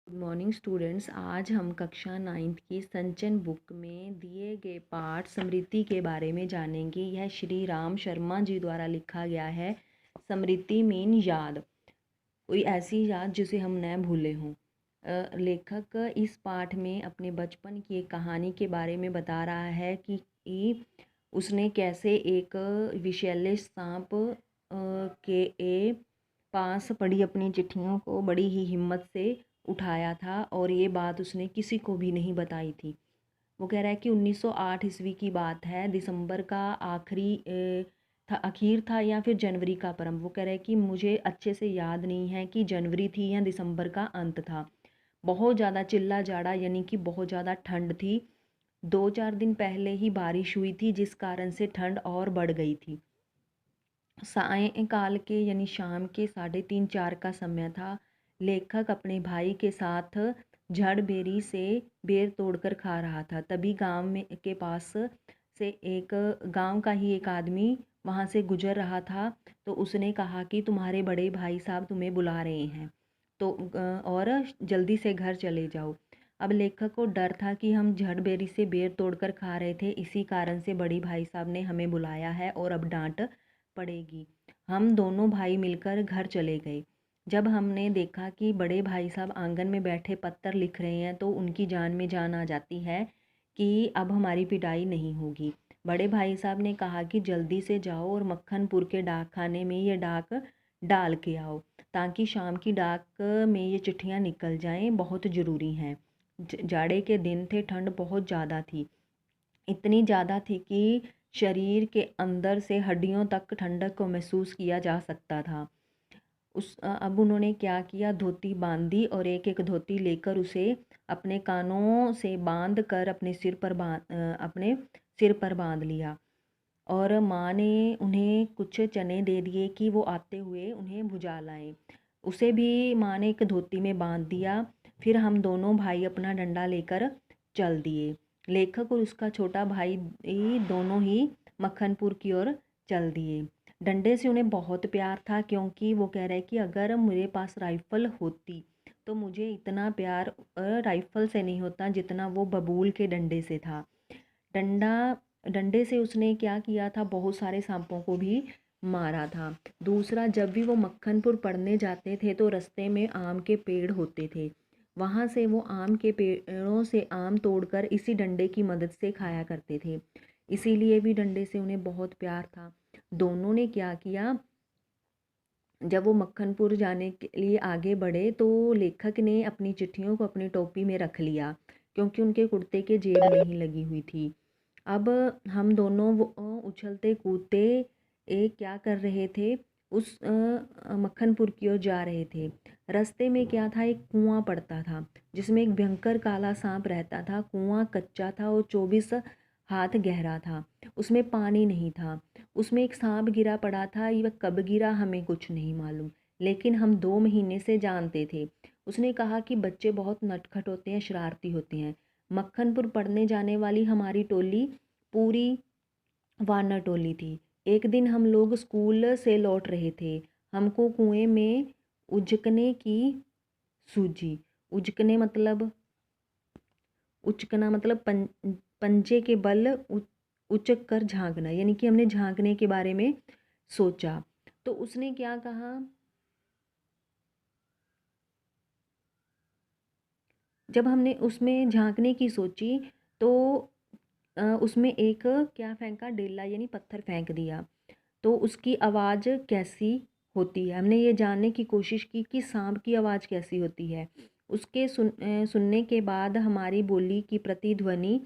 Good morning students. आज हम कक्षा 9th की संचन बुक में दिए गए पाठ स्मृति के बारे में जानेंगे। यह श्री राम शर्मा जी द्वारा लिखा गया है। स्मृति मीन याद, कोई ऐसी याद जिसे हम न भूले हों। लेखक इस पाठ में अपने बचपन की एक कहानी के बारे में बता रहा है कि उसने कैसे एक विषैले सांप के पास पड़ी अपनी चिट्ठियों को बड़ी ही हिम्मत से उठाया था और ये बात उसने किसी को भी नहीं बताई थी। वो कह रहा है कि 1908 ईस्वी की बात है, दिसंबर का आखिर था या फिर जनवरी का प्रारंभ। वो कह रहा है कि मुझे अच्छे से याद नहीं है कि जनवरी थी या दिसंबर का अंत था। बहुत ज़्यादा चिल्ला जाड़ा यानी कि बहुत ज़्यादा ठंड थी। 2-4 दिन पहले ही बारिश हुई थी जिस कारण से ठंड और बढ़ गई थी। सायंकाल के यानी शाम के 3:30-4 का समय था। लेखक अपने भाई के साथ झाड़बेरी से बेर तोड़कर खा रहा था। तभी गांव में के पास से एक गांव का ही एक आदमी वहां से गुजर रहा था। तो उसने कहा कि तुम्हारे बड़े भाई साहब तुम्हें बुला रहे हैं, तो और जल्दी से घर चले जाओ। अब लेखक को डर था कि हम झाड़बेरी से बेर तोड़कर खा रहे थे, इसी कारण से बड़ी भाई साहब ने हमें बुलाया है और अब डांट पड़ेगी। हम दोनों भाई मिलकर घर चले गए। जब हमने देखा कि बड़े भाई साहब आंगन में बैठे पत्तर लिख रहे हैं तो उनकी जान में जान आ जाती है कि अब हमारी पिटाई नहीं होगी। बड़े भाई साहब ने कहा कि जल्दी से जाओ और मक्खनपुर के डाक खाने में ये डाक डाल के आओ, ताकि शाम की डाक में ये चिट्ठियाँ निकल जाएं, बहुत ज़रूरी हैं। जाड़े के दिन थे, ठंड बहुत ज़्यादा थी। इतनी ज़्यादा थी कि शरीर के अंदर से हड्डियों तक ठंडक को महसूस किया जा सकता था। अब उन्होंने क्या किया, धोती बांधी और एक एक धोती लेकर उसे अपने कानों से बांध कर अपने सिर पर बांध लिया। और माँ ने उन्हें कुछ चने दे दिए कि वो आते हुए उन्हें भुजा लाएं। उसे भी माँ ने एक धोती में बांध दिया। फिर हम दोनों भाई अपना डंडा लेकर चल दिए। लेखक और उसका छोटा भाई दोनों ही मक्खनपुर की ओर चल दिए। डंडे से उन्हें बहुत प्यार था, क्योंकि वो कह रहे कि अगर मेरे पास राइफल होती तो मुझे इतना प्यार राइफल से नहीं होता जितना वो बबूल के डंडे से था। डंडा डंडे से उसने क्या किया था, बहुत सारे सांपों को भी मारा था। दूसरा, जब भी वो मक्खनपुर पढ़ने जाते थे तो रास्ते में आम के पेड़ होते थे। वहाँ से वो आम के पेड़ों से आम तोड़कर इसी डंडे की मदद से खाया करते थे। इसीलिए भी डंडे से उन्हें बहुत प्यार था। दोनों ने क्या किया, जब वो मक्खनपुर जाने के लिए आगे बढ़े तो लेखक ने अपनी चिट्ठियों को अपनी टोपी में रख लिया, क्योंकि उनके कुर्ते के जेब नहीं लगी हुई थी। अब हम दोनों वो उछलते कूदते क्या कर रहे थे, उस मक्खनपुर की ओर जा रहे थे। रास्ते में क्या था, एक कुआं पड़ता था जिसमें एक भयंकर काला सांप रहता था। कुआं कच्चा था और 24 हाथ गहरा था। उसमें पानी नहीं था। उसमें एक सांप गिरा पड़ा था, ये कब गिरा हमें कुछ नहीं मालूम, लेकिन हम 2 महीने से जानते थे। उसने कहा कि बच्चे बहुत नटखट होते हैं, शरारती होते हैं। मक्खनपुर पढ़ने जाने वाली हमारी टोली पूरी वानर टोली थी। एक दिन हम लोग स्कूल से लौट रहे थे। हमको कुएं में उजकने की सूझी। उजकने मतलब उचकना मतलब पंजे के बल उचक कर झांकना, यानी कि हमने झांकने के बारे में सोचा। तो उसने क्या कहा, जब हमने उसमें झांकने की सोची तो उसमें एक क्या फेंका, डेला यानी पत्थर फेंक दिया। तो उसकी आवाज़ कैसी होती है, हमने ये जानने की कोशिश की कि सांप की आवाज़ कैसी होती है। उसके सुनने के बाद हमारी बोली की प्रतिध्वनि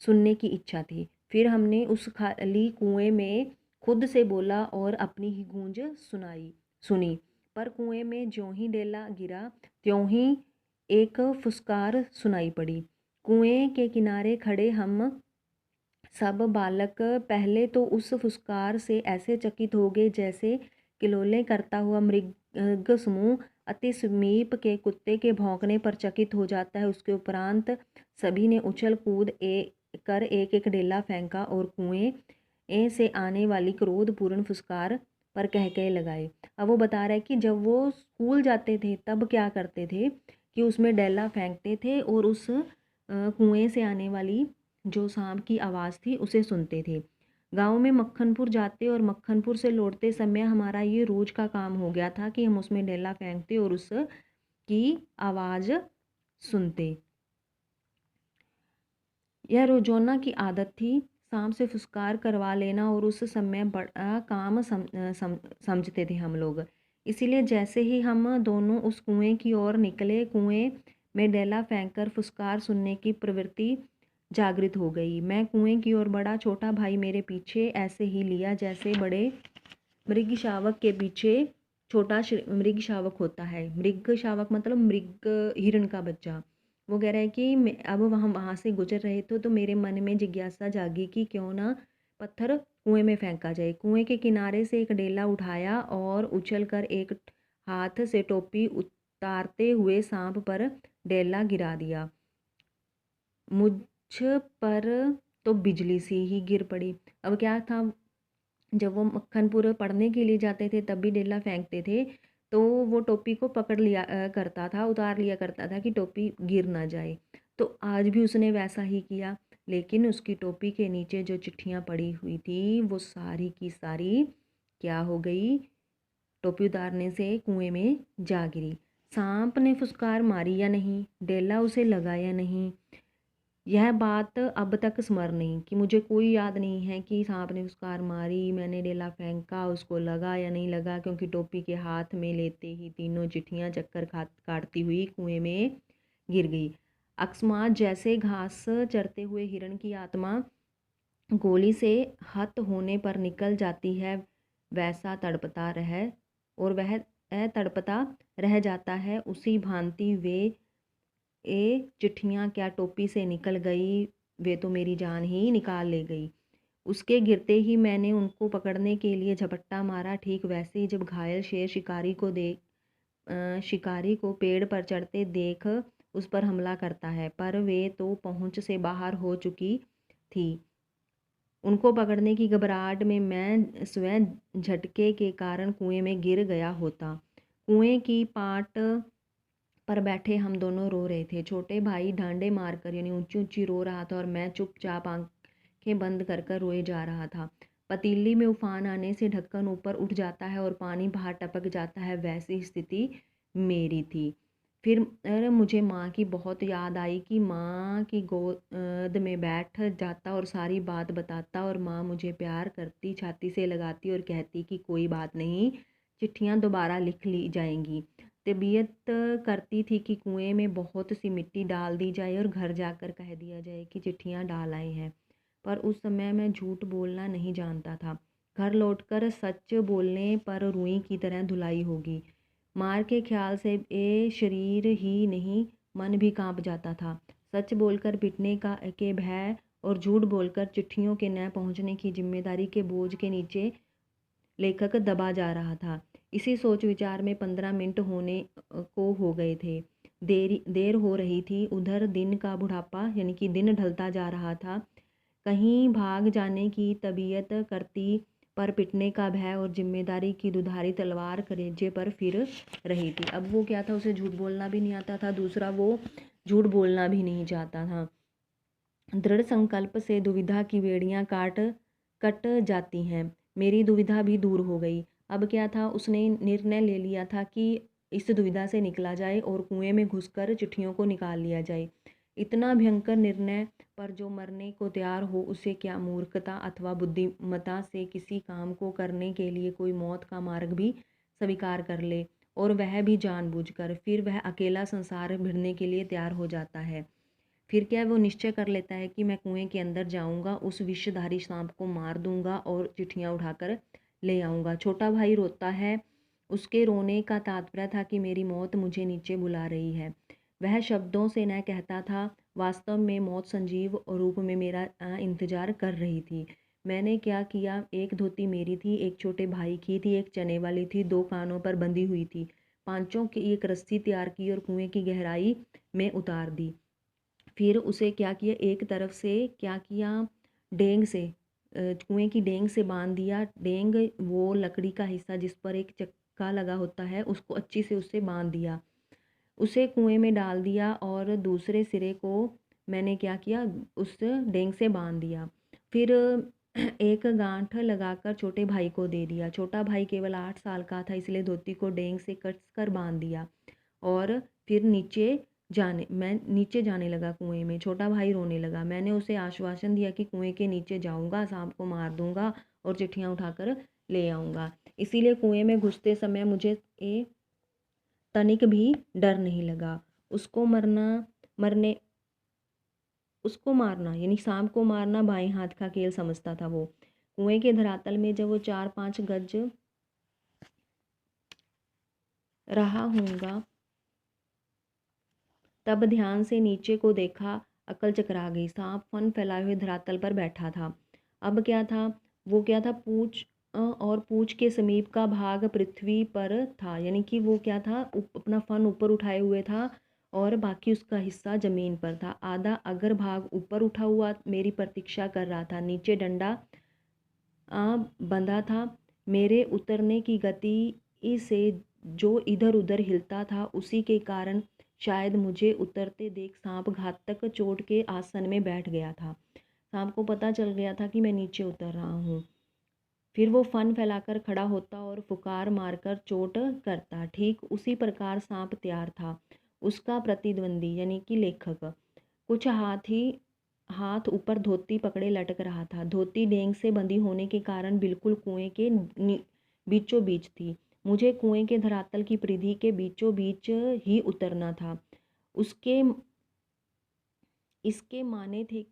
सुनने की इच्छा थी। फिर हमने उस खाली कुएं में खुद से बोला और अपनी ही गूंज सुनी। पर कुएं में ज्यों ही डेला गिरा त्यों ही एक फुसकार सुनाई पड़ी। कुएं के किनारे खड़े हम सब बालक पहले तो उस फुसकार से ऐसे चकित हो गए जैसे किलोले करता हुआ मृग समूह अति समीप के कुत्ते के भौंकने पर चकित हो जाता है। उसके उपरांत सभी ने उछल कूद कर एक एक डेला फेंका और कुएं से आने वाली क्रोधपूर्ण फुसकार पर कहकहे लगाए। अब वो बता रहा है कि जब वो स्कूल जाते थे तब क्या करते थे कि उसमें डेला फेंकते थे और उस कुएं से आने वाली जो सांप की आवाज़ थी उसे सुनते थे। गांव में मक्खनपुर जाते और मक्खनपुर से लौटते समय हमारा ये रोज़ का काम हो गया था कि हम उसमें डेला फेंकते और उसकी आवाज़ सुनते। यह रोज़ाना की आदत थी। सांप से फुसकार करवा लेना और उस समय बड़ा काम समझते थे हम लोग। इसीलिए जैसे ही हम दोनों उस कुएं की ओर निकले, कुएं में डेला फेंककर फुसकार सुनने की प्रवृत्ति जागृत हो गई। मैं कुएं की ओर बढ़ा, छोटा भाई मेरे पीछे ऐसे ही लिया जैसे बड़े मृग शावक के पीछे छोटा मृग शावक होता है। मृग शावक मतलब मृग, हिरण का बच्चा। वो कह रहा है कि अब हम वहाँ से गुजर रहे थे तो मेरे मन में जिज्ञासा जागी कि क्यों ना पत्थर कुएं में फेंका जाए। कुएं के किनारे से एक डेला उठाया और उछलकर एक हाथ से टोपी उतारते हुए सांप पर डेला गिरा दिया। मुझ पर तो बिजली सी ही गिर पड़ी। अब क्या था, जब वो मक्खनपुर पढ़ने के लिए जाते थे तब भी डेला फेंकते थे तो वो टोपी को पकड़ लिया करता था, उतार लिया करता था कि टोपी गिर ना जाए। तो आज भी उसने वैसा ही किया, लेकिन उसकी टोपी के नीचे जो चिट्ठियाँ पड़ी हुई थी वो सारी की सारी क्या हो गई, टोपी उतारने से कुएं में जा गिरी। सांप ने फुसकार मारी या नहीं, डेला उसे लगा या नहीं, यह बात अब तक स्मरण नहीं कि मुझे कोई याद नहीं है कि सांप ने फुसकार मारी, मैंने डेला फेंका, उसको लगा या नहीं लगा, क्योंकि टोपी के हाथ में लेते ही तीनों चिट्ठियां चक्कर काटती हुई कुएं में गिर गई। अकस्मात जैसे घास चरते हुए हिरण की आत्मा गोली से हत होने पर निकल जाती है, वैसा तड़पता रह और वह तड़पता रह जाता है, उसी भांति वे चिट्ठियाँ क्या टोपी से निकल गई, वे तो मेरी जान ही निकाल ले गई। उसके गिरते ही मैंने उनको पकड़ने के लिए झपट्टा मारा। ठीक वैसे ही जब घायल शेर शिकारी को पेड़ पर चढ़ते देख उस पर हमला करता है, पर वे तो पहुंच से बाहर हो चुकी थी। उनको पकड़ने की घबराहट में मैं स्वयं झटके के कारण कुएं में गिर गया होता। कुएं की पाट पर बैठे हम दोनों रो रहे थे। छोटे भाई डांडे मारकर यानी ऊंची ऊंची रो रहा था और मैं चुपचाप आंखें बंद कर कर रोए जा रहा था। पतीली में उफान आने से ढक्कन ऊपर उठ जाता है और पानी बाहर टपक जाता है, वैसी स्थिति मेरी थी। फिर मुझे माँ की बहुत याद आई कि माँ की गोद में बैठ जाता और सारी बात बताता और माँ मुझे प्यार करती, छाती से लगाती और कहती कि कोई बात नहीं, चिट्ठियाँ दोबारा लिख ली जाएंगी। तबीयत करती थी कि कुएं में बहुत सी मिट्टी डाल दी जाए और घर जाकर कह दिया जाए कि चिट्ठियाँ डाल आए हैं, पर उस समय मैं झूठ बोलना नहीं जानता था। घर लौटकर सच बोलने पर रुई की तरह धुलाई होगी। मार के ख्याल से शरीर ही नहीं मन भी कांप जाता था। सच बोलकर पिटने के भय और झूठ बोलकर चिट्ठियों के न पहुंचने की जिम्मेदारी के बोझ के नीचे लेखक दबा जा रहा था। इसी सोच विचार में 15 मिनट होने को हो गए थे। देर हो रही थी। उधर दिन का बुढ़ापा यानी कि दिन ढलता जा रहा था। कहीं भाग जाने की तबीयत करती, पर पिटने का भय और जिम्मेदारी की दुधारी तलवार कलेजे पर फिर रही थी। अब वो क्या था, उसे झूठ बोलना भी नहीं आता था, दूसरा वो झूठ बोलना भी नहीं चाहता था। दृढ़ संकल्प से दुविधा की बेड़ियां कट जाती हैं। मेरी दुविधा भी दूर हो गई। अब क्या था, उसने निर्णय ले लिया था कि इस दुविधा से निकला जाए और कुएं में घुसकर चिट्ठियों को निकाल लिया जाए। इतना भयंकर निर्णय पर जो मरने को तैयार हो, उसे क्या मूर्खता अथवा बुद्धिमत्ता से किसी काम को करने के लिए कोई मौत का मार्ग भी स्वीकार कर ले, और वह भी जानबूझकर, फिर वह अकेला संसार भिड़ने के लिए तैयार हो जाता है। फिर क्या वो निश्चय कर लेता है कि मैं कुएं के अंदर जाऊंगा, उस विषधारी सांप को मार दूंगा और चिट्ठियां उठाकर ले आऊंगा। छोटा भाई रोता है। उसके रोने का तात्पर्य था कि मेरी मौत मुझे नीचे बुला रही है। वह शब्दों से न कहता था, वास्तव में मौत सजीव रूप में मेरा इंतजार कर रही थी। मैंने क्या किया, एक धोती मेरी थी, एक छोटे भाई की थी, एक चने वाली थी, 2 कानों पर बंधी हुई थी। पांचों की एक रस्सी तैयार की और कुएं की गहराई में उतार दी। फिर उसे क्या किया, एक तरफ से क्या किया, डेंग से कुएं की डेंग से बांध दिया। डेंग वो लकड़ी का हिस्सा जिस पर एक चक्का लगा होता है, उसको अच्छी से उससे बांध दिया। उसे कुएं में डाल दिया और दूसरे सिरे को मैंने क्या किया, उस डेंग से बांध दिया। फिर एक गांठ लगाकर छोटे भाई को दे दिया। छोटा भाई केवल 8 साल का था, इसलिए धोती को डेंग से कस कर बांध दिया और फिर मैं नीचे जाने लगा कुएं में। छोटा भाई रोने लगा। मैंने उसे आश्वासन दिया कि कुएं के नीचे जाऊंगा, सांप को मार दूंगा और चिट्ठियां उठाकर ले आऊंगा। इसीलिए कुएं में घुसते समय मुझे तनिक भी डर नहीं लगा। उसको मरने उसको मारना यानी सांप को मारना बाएं हाथ का खेल समझता था वो। कुएं के धरातल में जब वो 4-5 गज रहा होऊंगा तब ध्यान से नीचे को देखा, अकल चकरा गई। सांप फन फैलाए हुए धरातल पर बैठा था। अब क्या था, वो क्या था, और पूंछ के समीप का भाग पृथ्वी पर था, यानी कि वो क्या था, अपना फन ऊपर उठाए हुए था और बाकी उसका हिस्सा जमीन पर था। आधा अगर भाग ऊपर उठा हुआ मेरी प्रतीक्षा कर रहा था। नीचे डंडा बंधा था। मेरे उतरने की गति से जो इधर उधर हिलता था उसी के कारण शायद मुझे उतरते देख सांप घातक चोट के आसन में बैठ गया था। सांप को पता चल गया था कि मैं नीचे उतर रहा हूँ। फिर वो फन फैलाकर खड़ा होता और फुकार मारकर चोट करता। ठीक उसी प्रकार सांप तैयार था। उसका प्रतिद्वंदी यानी कि लेखक कुछ हाथ ऊपर धोती पकड़े लटक रहा था। धोती डेंग से बंधी होने के कारण बिल्कुल कुएं के बीचों बीच थी। मुझे कुएं के धरातल की परिधि के बीचों बीच ही उतरना था। इसके माने थे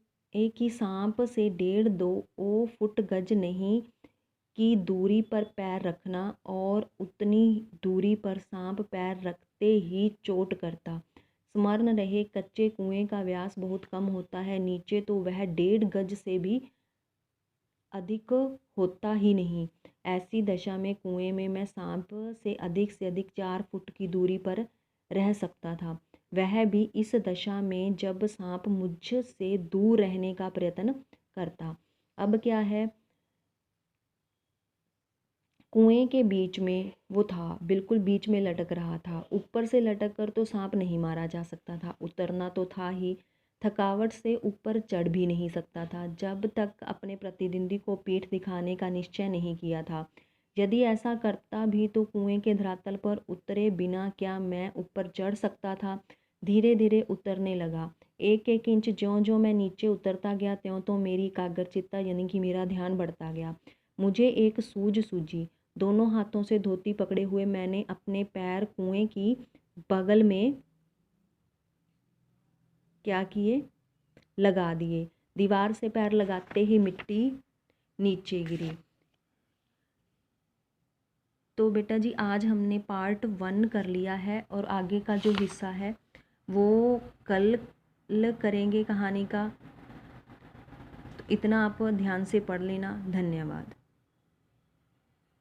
कि सांप से 1.5-2 फुट गज नहीं की दूरी पर पैर रखना और उतनी दूरी पर सांप पैर रखते ही चोट करता। स्मरण रहे, कच्चे कुएं का व्यास बहुत कम होता है, नीचे तो वह 1.5 गज से भी अधिक होता ही नहीं। ऐसी दशा में कुएं में मैं सांप से अधिक 4 फुट की दूरी पर रह सकता था, वह भी इस दशा में जब सांप मुझसे दूर रहने का प्रयत्न करता। अब क्या है, कुएं के बीच में वो था, बिल्कुल बीच में लटक रहा था। ऊपर से लटक कर तो सांप नहीं मारा जा सकता था, उतरना तो था ही। थकावट से ऊपर चढ़ भी नहीं सकता था जब तक अपने प्रतिद्वंदी को पीठ दिखाने का निश्चय नहीं किया था। यदि ऐसा करता भी तो कुएं के धरातल पर उतरे बिना क्या मैं ऊपर चढ़ सकता था। धीरे धीरे उतरने लगा। एक एक इंच ज्यों ज्यों मैं नीचे उतरता गया त्यों तो मेरी एकाग्रचित्ता यानी कि मेरा ध्यान बढ़ता गया। मुझे एक सूझी। दोनों हाथों से धोती पकड़े हुए मैंने अपने पैर कुएं की बगल में क्या किए, लगा दिए। दीवार से पैर लगाते ही मिट्टी नीचे गिरी। तो बेटा जी आज हमने पार्ट 1 कर लिया है और आगे का जो हिस्सा है वो कल करेंगे कहानी का। तो इतना आप ध्यान से पढ़ लेना। धन्यवाद।